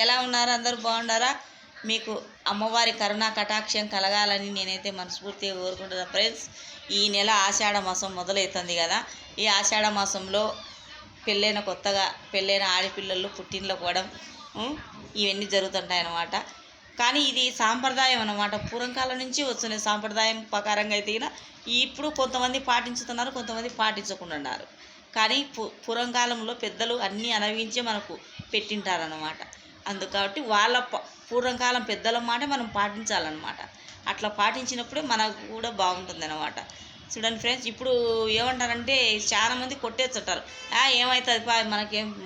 ఎలా ఉన్నారు? అందరూ బాగున్నారా? మీకు అమ్మవారి కరుణా కటాక్షం కలగాలని నేనైతే మనస్ఫూర్తిగా కోరుకుంటున్నా ఫ్రెండ్స్. ఈ నెల ఆషాఢ మాసం మొదలవుతుంది కదా. ఈ ఆషాఢ మాసంలో కొత్తగా పెళ్ళైన ఆడపిల్లలు పుట్టింట్లో పోవడం ఇవన్నీ జరుగుతుంటాయి అన్నమాట. కానీ ఇది సాంప్రదాయం అన్నమాట. పూర్వకాలం నుంచి వస్తున్న సాంప్రదాయం ప్రకారంగా అయితే ఇప్పుడు కొంతమంది పాటించుతున్నారు, కొంతమంది పాటించకుండా. కానీ పూర్వకాలంలో పెద్దలు అన్నీ అనుభవించే మనకు పెట్టింటారన్నమాట. కాబట్టి వాళ్ళ పూర్వకాలం పెద్దల మాట మనం పాటించాలన్నమాట. అట్లా పాటించినప్పుడే మనకు కూడా బాగుంటుంది అన్నమాట. చూడండి ఫ్రెండ్స్, ఇప్పుడు ఏమంటారంటే చాలామంది కొట్టేస్తుంటారు. ఏమవుతుంది,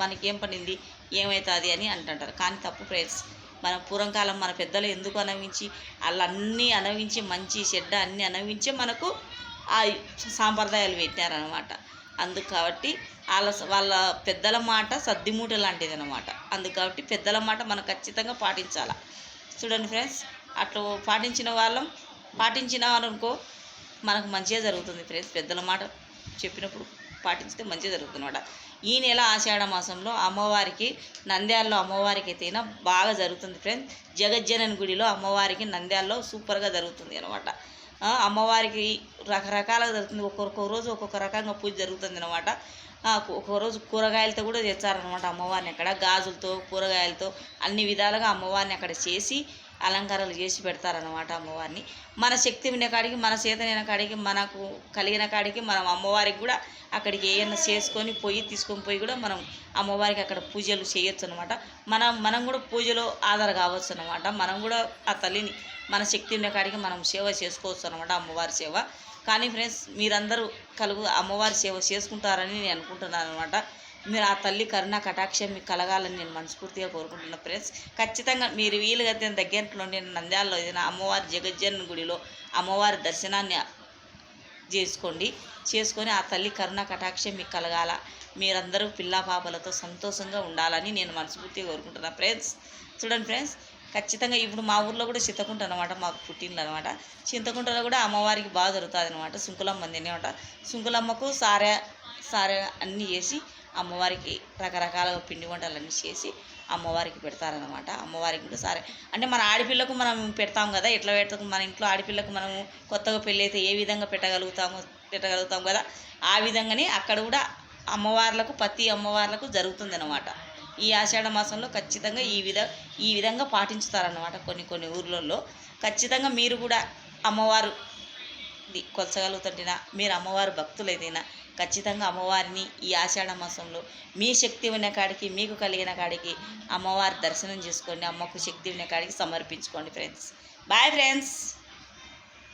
మనకేం పనింది, ఏమవుతుంది అని అంటుంటారు. కానీ తప్పు ఫ్రెండ్స్. మన పూర్వకాలం మన పెద్దలు ఎందుకు అనుభవించి వాళ్ళన్నీ అనుభవించి మంచి చెడ్డ అన్నీ అనుభవించే మనకు ఆ సాంప్రదాయాలు పెట్టారనమాట. కాబట్టి వాళ్ళ పెద్దల మాట సద్దిమూట లాంటిది అనమాట. కాబట్టి పెద్దల మాట మనం ఖచ్చితంగా పాటించాలి. చూడండి ఫ్రెండ్స్, అట్లా పాటించిన వాళ్ళనుకో మనకు మంచిగా జరుగుతుంది ఫ్రెండ్స్. పెద్దల మాట చెప్పినప్పుడు పాటించితే మంచిగా జరుగుతుంది అనమాట. ఈ నెల ఆషాఢ మాసంలో అమ్మవారికి నంద్యాలలో అమ్మవారికి అయితే బాగా జరుగుతుంది ఫ్రెండ్స్. జగజ్జనని గుడిలో అమ్మవారికి నంద్యాలలో సూపర్గా జరుగుతుంది అనమాట. అమ్మవారికి రకరకాలుగా జరుగుతుంది. ఒక్కొక్క రోజు ఒక్కొక్క రకంగా పూజ జరుగుతుంది అనమాట. ఒక్కొక్క రోజు కూరగాయలతో కూడా తెచ్చారనమాట అమ్మవారిని. అక్కడ గాజులతో కూరగాయలతో అన్ని విధాలుగా అమ్మవారిని అక్కడ చేసి అలంకారాలు చేసి పెడతారనమాట అమ్మవారిని. మన శక్తి ఉన్న కాడికి, మన చేతనైన కాడికి, మనకు కలిగిన కాడికి మనం అమ్మవారికి కూడా అక్కడికి ఏమైనా తీసుకొని పోయి కూడా మనం అమ్మవారికి అక్కడ పూజలు చేయొచ్చు అనమాట. మనం కూడా పూజలో ఆధార కావచ్చు అనమాట. మనం కూడా ఆ తల్లిని మన శక్తి ఉన్న కాడికి మనం సేవ చేసుకోవచ్చు అనమాట, అమ్మవారి సేవ. కానీ ఫ్రెండ్స్, మీరందరూ అమ్మవారి సేవ చేసుకుంటారని నేను అనుకుంటున్నాను అనమాట. మీరు ఆ తల్లి కరుణ కటాక్షం మీకు కలగాలని నేను మనస్ఫూర్తిగా కోరుకుంటున్నా ఫ్రెండ్స్. ఖచ్చితంగా మీరు వీలుగా దగ్గరలో నేను నంద్యాలలో ఏదైనా అమ్మవారి జగజ్జనని గుడిలో అమ్మవారి దర్శనాన్ని చేసుకొని ఆ తల్లి కరుణ కటాక్షం మీకు కలగాల, మీరందరూ పిల్ల పాపలతో సంతోషంగా ఉండాలని నేను మనస్ఫూర్తిగా కోరుకుంటున్నా ఫ్రెండ్స్. చూడండి ఫ్రెండ్స్, ఖచ్చితంగా ఇప్పుడు మా ఊర్లో కూడా చింతకుంట అనమాట, మాకు పుట్టిండ్లు అనమాట. చింతకుంటలో కూడా అమ్మవారికి బాగా జరుగుతుంది అనమాట. సుంకులమ్మ అనమాట. సుంకులమ్మకు సారే అన్నీ చేసి అమ్మవారికి రకరకాలుగా పిండి వంటలన్నీ చేసి అమ్మవారికి పెడతారనమాట. అమ్మవారికి కూడా సరే అంటే మన ఆడపిల్లకు మనం పెడతాం కదా. ఎట్లా పెడతాం, మన ఇంట్లో ఆడపిల్లకు మనము కొత్తగా పెళ్ళి అయితే ఏ విధంగా పెట్టగలుగుతాం కదా, ఆ విధంగానే అక్కడ కూడా ప్రతి అమ్మవార్లకు జరుగుతుంది అనమాట. ఈ ఆషాఢ మాసంలో ఖచ్చితంగా ఈ విధంగా పాటించుతారనమాట కొన్ని ఊర్లలో. ఖచ్చితంగా మీరు కూడా అమ్మవారు కొలచగలుగుతుంటేనా, మీరు అమ్మవారు భక్తులైతేనా ఖచ్చితంగా అమ్మవారిని ఈ ఆషాఢ మాసంలో మీ శక్తి ఉన్న కాడికి, మీకు కలిగిన కాడికి అమ్మవారి దర్శనం చేసుకోండి. అమ్మకు శక్తి ఉన్న కాడికి సమర్పించుకోండి ఫ్రెండ్స్. Bye friends.